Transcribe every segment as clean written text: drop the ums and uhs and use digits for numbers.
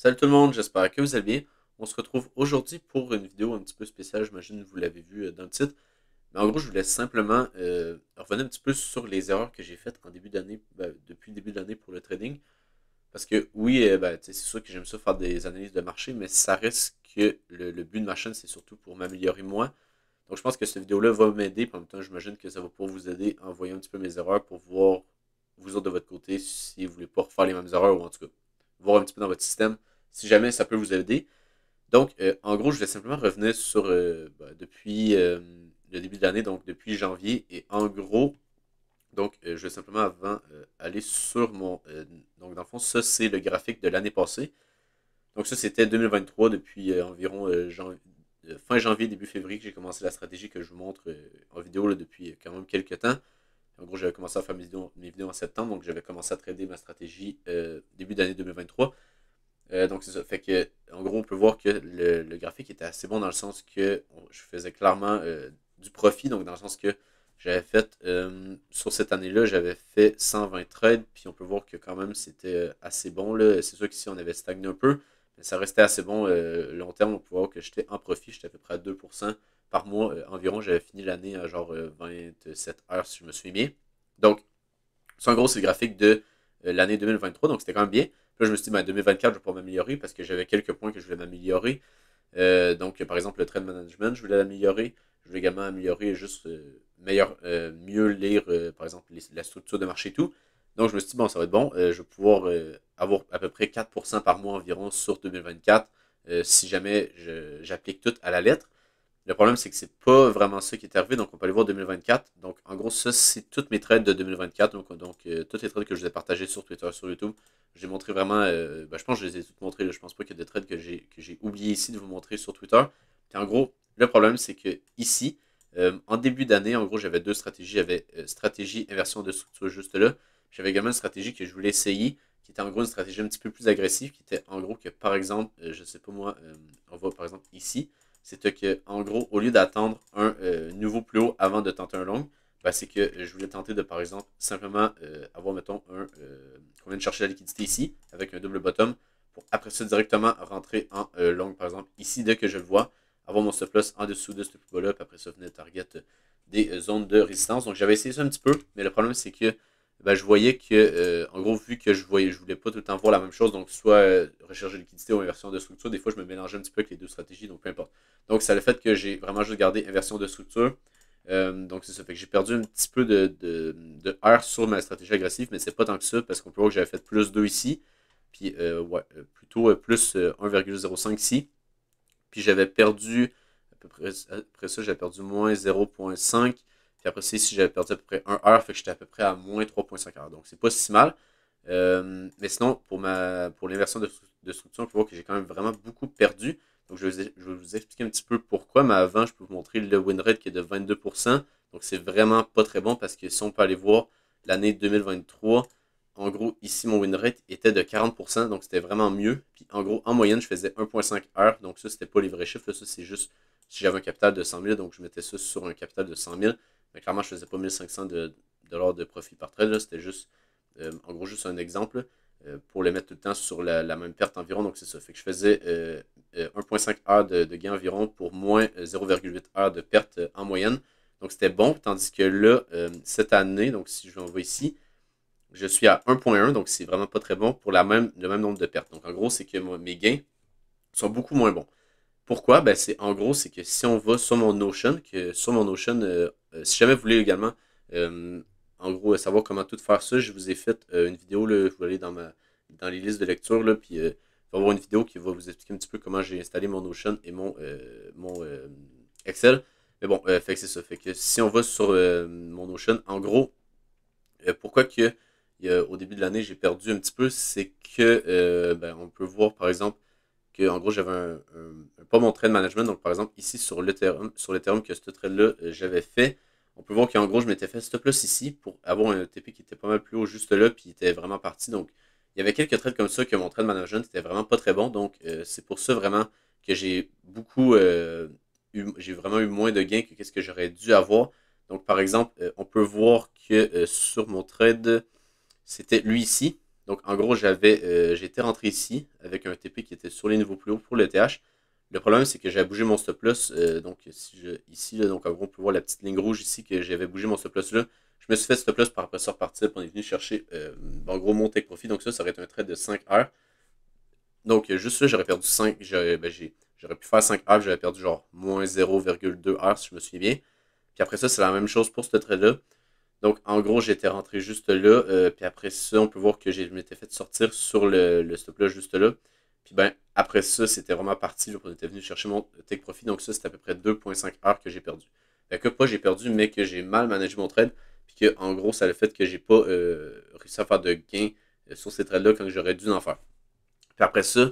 Salut tout le monde, j'espère que vous allez bien. On se retrouve aujourd'hui pour une vidéo un petit peu spéciale, j'imagine que vous l'avez vu dans le titre. Mais en gros, je voulais simplement revenir un petit peu sur les erreurs que j'ai faites en début d'année, depuis le début de l'année pour le trading. Parce que oui, c'est sûr que j'aime ça faire des analyses de marché, mais ça reste que le but de ma chaîne, c'est surtout pour m'améliorer moi. Donc je pense que cette vidéo-là va m'aider, puis en même temps, j'imagine que ça va pouvoir vous aider à envoyer un petit peu mes erreurs pour voir, vous autres de votre côté, si vous voulez pas refaire les mêmes erreurs, ou en tout cas, voir un petit peu dans votre système, si jamais ça peut vous aider. Donc, en gros, je vais simplement revenir sur depuis le début de l'année, donc depuis janvier. Et en gros, donc, je vais simplement avant aller sur mon. Donc, dans le fond, ça, c'est le graphique de l'année passée. Donc, ça, c'était 2023, depuis environ fin janvier, début février, que j'ai commencé la stratégie que je vous montre en vidéo là, depuis quand même quelques temps. En gros, j'avais commencé à faire mes vidéos en septembre, donc j'avais commencé à trader ma stratégie début d'année 2023. Donc c'est ça. Fait que, en gros, on peut voir que le graphique était assez bon dans le sens que je faisais clairement du profit. Donc dans le sens que j'avais fait, sur cette année-là, j'avais fait 120 trades. Puis on peut voir que quand même c'était assez bon. C'est sûr qu'ici on avait stagné un peu. Mais ça restait assez bon long terme. On peut voir que j'étais en profit. J'étais à peu près à 2% par mois environ. J'avais fini l'année à genre 27 heures si je me souviens bien. Donc, c'est en gros, c'est le graphique de l'année 2023. Donc c'était quand même bien. Puis là, je me suis dit, ben, 2024, je vais pas m'améliorer parce que j'avais quelques points que je voulais m'améliorer. Donc, par exemple, le trade management, je voulais l'améliorer. Je voulais également améliorer juste mieux lire, par exemple, la structure de marché et tout. Donc, je me suis dit, bon, ça va être bon. Je vais pouvoir avoir à peu près 4% par mois environ sur 2024 si jamais j'applique tout à la lettre. Le problème, c'est que c'est pas vraiment ça qui est arrivé. Donc, on peut aller voir 2024. Donc, en gros, ça, c'est toutes mes trades de 2024. Donc toutes les trades que je vous ai partagées sur Twitter, sur YouTube. J'ai montré vraiment. Je pense que je les ai toutes montrées. Là. Je pense pas qu'il y a des trades que j'ai oublié ici de vous montrer sur Twitter. Puis, en gros, le problème, c'est que ici, en début d'année, en gros, j'avais deux stratégies. J'avais stratégie inversion de structure juste là. J'avais également une stratégie que je voulais essayer, qui était en gros une stratégie un petit peu plus agressive, qui était en gros que, par exemple, je sais pas moi, on va par exemple ici c'est que, en gros, au lieu d'attendre un nouveau plus haut avant de tenter un long, ben, c'est que je voulais tenter de, par exemple, simplement avoir, mettons, qu'on vient de chercher la liquidité ici, avec un double bottom, pour après ça directement rentrer en long, par exemple, ici, dès que je le vois, avoir mon stop loss en dessous de ce plus bas-là, puis après ça, venir target des zones de résistance. Donc, j'avais essayé ça un petit peu, mais le problème, c'est que ben, je voyais que, en gros, vu que je voulais pas tout le temps voir la même chose, donc soit rechercher liquidité ou inversion de structure, des fois, je me mélangeais un petit peu avec les deux stratégies, donc peu importe. Donc, ça a le fait que j'ai vraiment juste gardé inversion de structure. Donc, c'est ça. Fait que j'ai perdu un petit peu de R sur ma stratégie agressive, mais c'est pas tant que ça, parce qu'on peut voir que j'avais fait plus 2 ici, puis ouais, plutôt plus 1,05 ici. Puis j'avais perdu, à peu près, après ça, j'avais perdu moins 0,5. Puis après ça, ici, j'avais perdu à peu près 1 heure, fait que j'étais à peu près à moins 3,5 heures. Donc, c'est pas si mal. Mais sinon, pour l'inversion de structure, on peut voir que j'ai quand même vraiment beaucoup perdu. Donc, je vais vous expliquer un petit peu pourquoi, mais avant, je peux vous montrer le win rate qui est de 22%. Donc, c'est vraiment pas très bon parce que si on peut aller voir l'année 2023, en gros, ici, mon win rate était de 40%, donc c'était vraiment mieux. Puis, en gros, en moyenne, je faisais 1,5 heures. Donc, ça, c'était pas les vrais chiffres. Là, ça, c'est juste si j'avais un capital de 100 000. Donc, je mettais ça sur un capital de 100 000. Mais clairement, je faisais pas 1500 dollars de profit par trade. C'était juste en gros, juste un exemple pour le mettre tout le temps sur la même perte environ. Donc, c'est ça. Fait que je faisais 1,5 heures de gain environ pour moins 0,8 heures de perte en moyenne. Donc, c'était bon. Tandis que là, cette année, donc si je l'envoie ici, je suis à 1,1. Donc, c'est vraiment pas très bon pour le même nombre de pertes. Donc, en gros, c'est que mes gains sont beaucoup moins bons. Pourquoi? Ben, en gros, c'est que si on va sur mon Notion, si jamais vous voulez également, euh, en gros, savoir comment tout faire ça, je vous ai fait une vidéo, là, vous allez dans les listes de lecture, là, puis il va y avoir une vidéo qui va vous expliquer un petit peu comment j'ai installé mon Notion et mon Excel. Mais bon, fait que c'est ça. Fait que si on va sur mon Notion, en gros, pourquoi que au début de l'année j'ai perdu un petit peu, c'est que ben, on peut voir par exemple que en gros j'avais pas mon trade management. Donc par exemple ici sur l'Ethereum que ce trade-là j'avais fait, on peut voir qu'en gros je m'étais fait stop loss ici pour avoir un TP qui était pas mal plus haut juste là, puis il était vraiment parti. Donc il y avait quelques trades comme ça que mon trade management était vraiment pas très bon. Donc c'est pour ça vraiment que j'ai vraiment eu moins de gains que qu'est-ce que j'aurais dû avoir. Donc par exemple, on peut voir que sur mon trade, c'était lui ici. Donc en gros, j'ai été rentré ici avec un TP qui était sur les niveaux plus hauts pour le TH. Le problème, c'est que j'avais bougé mon stop loss. Donc ici, là, donc en gros, on peut voir la petite ligne rouge ici que j'avais bougé mon stop loss là. Je me suis fait stop loss par après ça repartir. Puis on est venu chercher en gros mon take profit. Donc ça aurait été un trade de 5 heures. Donc juste là, j'aurais perdu 5. J'aurais pu faire 5 heures. J'aurais perdu genre moins 0,2 heures si je me souviens bien. Puis après ça, c'est la même chose pour ce trade-là. Donc, en gros, j'étais rentré juste là. Puis après ça, on peut voir que je m'étais fait sortir sur le stop-là juste là. Puis ben, après ça, c'était vraiment parti. Là, on était venu chercher mon take profit. Donc ça, c'était à peu près 2,5 heures que j'ai perdu. Fait que pas j'ai perdu, mais que j'ai mal managé mon trade. Puis que, en gros, ça a le fait que j'ai pas réussi à faire de gains sur ces trades-là quand j'aurais dû en faire. Puis après ça,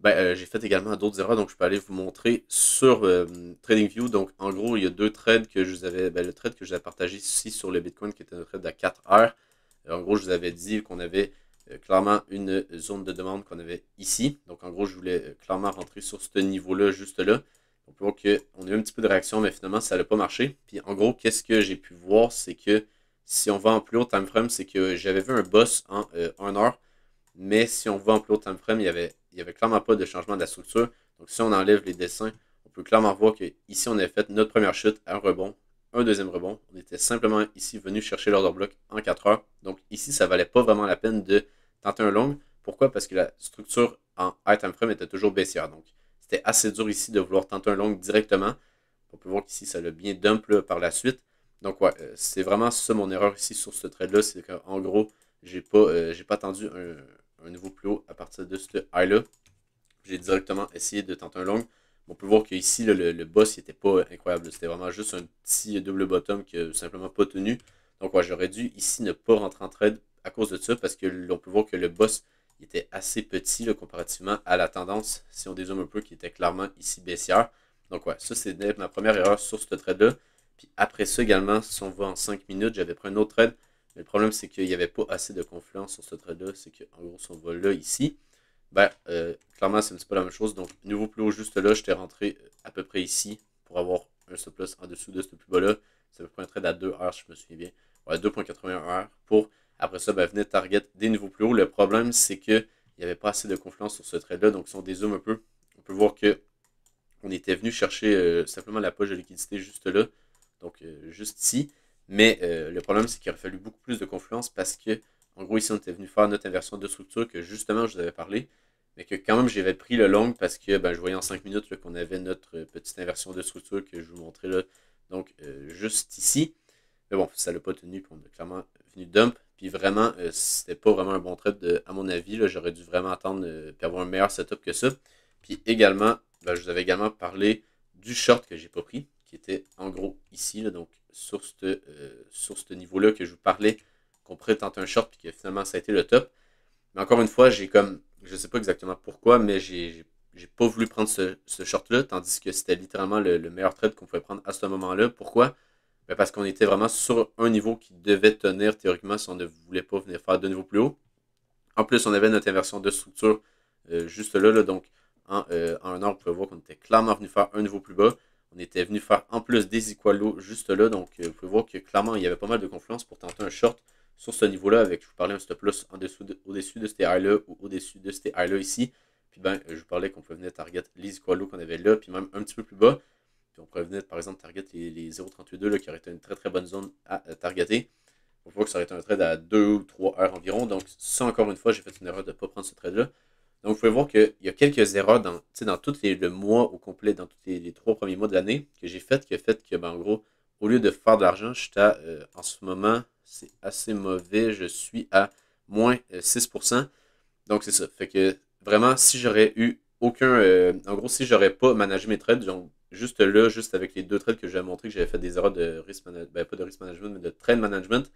j'ai fait également d'autres erreurs, donc je peux aller vous montrer sur TradingView. Donc, en gros, il y a deux trades que je vous avais, le trade que je vous avais partagé ici sur le Bitcoin, qui était un trade à 4 heures. En gros, je vous avais dit qu'on avait clairement une zone de demande qu'on avait ici. Donc, en gros, je voulais clairement rentrer sur ce niveau-là, juste là. On peut voir qu'on a eu un petit peu de réaction, mais finalement, ça n'a pas marché. Puis, en gros, qu'est-ce que j'ai pu voir, c'est que si on va en plus haut time frame, c'est que j'avais vu un boss en 1 heure. Mais si on va en plus haut time frame, il y avait clairement pas de changement de la structure. Donc si on enlève les dessins, on peut clairement voir qu'ici on avait fait notre première chute, un rebond, un deuxième rebond. On était simplement ici venu chercher l'order block en 4 heures. Donc ici, ça valait pas vraiment la peine de tenter un long. Pourquoi? Parce que la structure en high time frame était toujours baissière. Donc c'était assez dur ici de vouloir tenter un long directement. On peut voir qu'ici, ça l'a bien dump là, par la suite. Donc ouais, c'est vraiment ça mon erreur ici sur ce trade-là. C'est qu'en gros, j'ai pas attendu un niveau plus haut à partir de ce high-là. J'ai directement essayé de tenter un long. On peut voir qu'ici, le boss n'était pas incroyable. C'était vraiment juste un petit double bottom qui n'a simplement pas tenu. Donc ouais, j'aurais dû ici ne pas rentrer en trade à cause de ça parce que l'on peut voir que le boss il était assez petit là, comparativement à la tendance, si on dézoome un peu, qui était clairement ici baissière. Donc ouais, ça c'est ma première erreur sur ce trade-là. Puis après ça également, si on va en 5 minutes, j'avais pris un autre trade. Mais le problème, c'est qu'il n'y avait pas assez de confluence sur ce trade-là. C'est qu'en gros, si on va là, ici, clairement, c'est un petit peu la même chose. Donc, nouveau plus haut juste là, j'étais rentré à peu près ici pour avoir un stop loss en dessous de ce plus bas-là. C'est à peu près un trade à 2 heures, si je me souviens bien. Ouais, 2,81 heures pour, après ça, venir target des niveaux plus hauts. Le problème, c'est qu'il n'y avait pas assez de confluence sur ce trade-là. Donc, si on dézoome un peu, on peut voir que on était venu chercher simplement la poche de liquidité juste là. Donc, juste ici. Mais le problème, c'est qu'il aurait fallu beaucoup plus de confluence parce que, en gros, ici, on était venu faire notre inversion de structure que justement, je vous avais parlé. Mais que quand même, j'avais pris le long parce que je voyais en 5 minutes qu'on avait notre petite inversion de structure que je vous montrais là. Donc, juste ici. Mais bon, ça l'a pas tenu. Puis on a clairement venu dump. Puis vraiment, c'était pas vraiment un bon trade à mon avis. J'aurais dû vraiment attendre puis avoir un meilleur setup que ça. Puis également, je vous avais également parlé du short que j'ai pas pris, qui était en gros ici, là, donc sur ce niveau-là que je vous parlais, qu'on pourrait tenter un short, puis que finalement ça a été le top. Mais encore une fois, je sais pas exactement pourquoi, mais j'ai pas voulu prendre ce short-là, tandis que c'était littéralement le meilleur trade qu'on pouvait prendre à ce moment-là. Pourquoi? Parce qu'on était vraiment sur un niveau qui devait tenir théoriquement si on ne voulait pas venir faire de niveau plus haut. En plus, on avait notre inversion de structure juste là, donc en un an, on pouvait voir qu'on était clairement venu faire un niveau plus bas. On était venu faire en plus des equalos juste là, donc vous pouvez voir que clairement, il y avait pas mal de confluence pour tenter un short sur ce niveau-là avec, je vous parlais, un stop loss au-dessus de ces highs-là ou au-dessus de ces highs-là ici. Puis je vous parlais qu'on pouvait venir target les equalos qu'on avait là, puis même un petit peu plus bas. Puis on pouvait venir, par exemple, target les 0,382 qui aurait été une très très bonne zone à targeter. On voit que ça aurait été un trade à 2 ou 3 heures environ. Donc, ça, encore une fois, j'ai fait une erreur de ne pas prendre ce trade-là. Donc, vous pouvez voir qu'il y a quelques erreurs dans tout le mois au complet, dans tous les 3 premiers mois de l'année que j'ai fait, qui a fait que, en gros, au lieu de faire de l'argent, j'étais en ce moment, c'est assez mauvais, je suis à moins 6%. Donc, c'est ça. Fait que, vraiment, si j'aurais eu aucun. En gros, si j'aurais pas managé mes trades, donc, juste là, juste avec les deux trades que j'ai montré que j'avais fait des erreurs de risk management, pas de risk management, mais de trade management,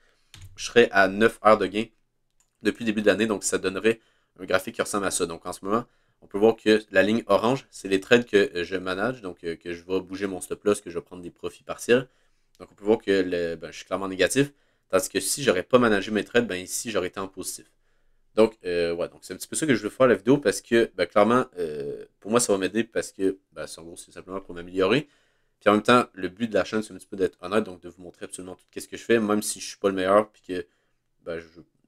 je serais à 9 heures de gain depuis le début de l'année. Donc, ça donnerait un graphique qui ressemble à ça. Donc, en ce moment, on peut voir que la ligne orange, c'est les trades que je manage, donc que je vais bouger mon stop loss, que je vais prendre des profits partiels. Donc, on peut voir que je suis clairement négatif. Tandis que si j'aurais pas managé mes trades, ici, j'aurais été en positif. Donc, ouais, donc c'est un petit peu ça que je veux faire la vidéo parce que, clairement, pour moi, ça va m'aider parce que, en gros, c'est simplement pour m'améliorer. Puis en même temps, le but de la chaîne, c'est un petit peu d'être honnête, donc de vous montrer absolument tout ce que je fais, même si je suis pas le meilleur, puis que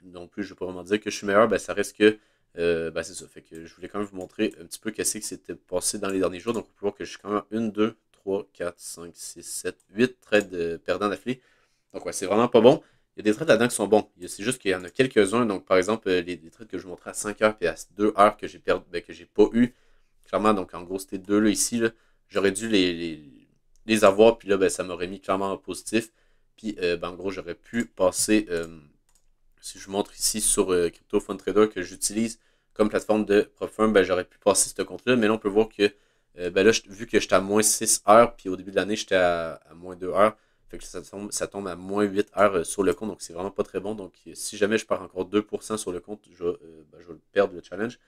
non plus, je ne vais pas vraiment dire que je suis meilleur, ben, ça reste que, ben, c'est ça. Fait que je voulais quand même vous montrer un petit peu qu'est-ce qui s'était passé dans les derniers jours. Donc, on peut voir que je suis quand même 1, 2, 3, 4, 5, 6, 7, 8 trades perdants d'affilée. Donc, ouais, c'est vraiment pas bon. Il y a des trades là-dedans qui sont bons. C'est juste qu'il y en a quelques-uns. Donc, par exemple, les trades que je vous montrais à 5 heures et à 2 heures que j'ai perdu, ben, que j'ai pas eu. Clairement, donc en gros, c'était deux là ici. Là. J'aurais dû les avoir, puis là, ben, ça m'aurait mis clairement en positif. Puis, ben, en gros, j'aurais pu passer, si je vous montre ici sur Crypto Fund Trader que j'utilise comme plateforme de prop firm, ben, j'aurais pu passer ce compte-là. Mais là, on peut voir que, ben là, vu que j'étais à moins 6 heures, puis au début de l'année, j'étais à moins 2 heures, fait que ça tombe à moins 8 heures sur le compte, donc c'est vraiment pas très bon. Donc, si jamais je perds encore 2% sur le compte, ben, je vais perdre le challenge.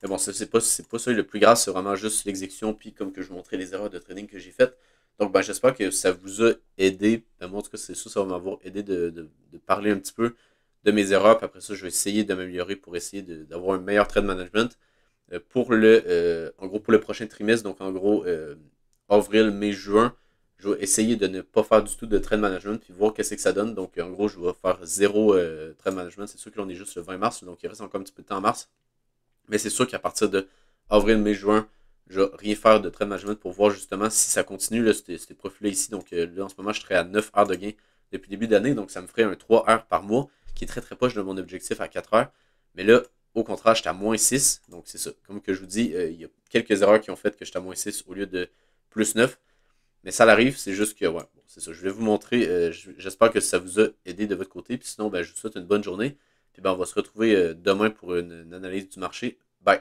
Mais bon, c'est pas ça le plus grave, c'est vraiment juste l'exécution, puis comme que je vous montrais les erreurs de trading que j'ai faites. Donc, ben, j'espère que ça vous a aidé. Ben, moi, en tout cas, c'est ça va m'avoir aidé de parler un petit peu de mes erreurs. Puis après ça, je vais essayer de m'améliorer pour essayer d'avoir un meilleur trade management en gros, pour le prochain trimestre. Donc, en gros, avril, mai, juin, je vais essayer de ne pas faire du tout de trade management, puis voir qu'est-ce que ça donne. Donc, en gros, je vais faire zéro trade management. C'est sûr que l'on est juste le 20 mars, donc il reste encore un petit peu de temps en mars. Mais c'est sûr qu'à partir de avril, mai, juin, je vais rien faire de trade management pour voir justement si ça continue, là, ces profils-là ici. Donc là, en ce moment, je serais à 9 heures de gain depuis le début d'année. Donc ça me ferait un 3 heures par mois, qui est très très proche de mon objectif à 4 heures. Mais là, au contraire, j'étais à moins 6. Donc c'est ça. Comme que je vous dis, il y a quelques erreurs qui ont fait que j'étais à moins 6 au lieu de plus 9. Mais ça l'arrive, c'est juste que, ouais, bon, c'est ça. Je vais vous montrer. J'espère que ça vous a aidé de votre côté. Puis sinon, ben, je vous souhaite une bonne journée. Puis ben, on va se retrouver demain pour une analyse du marché. Bye.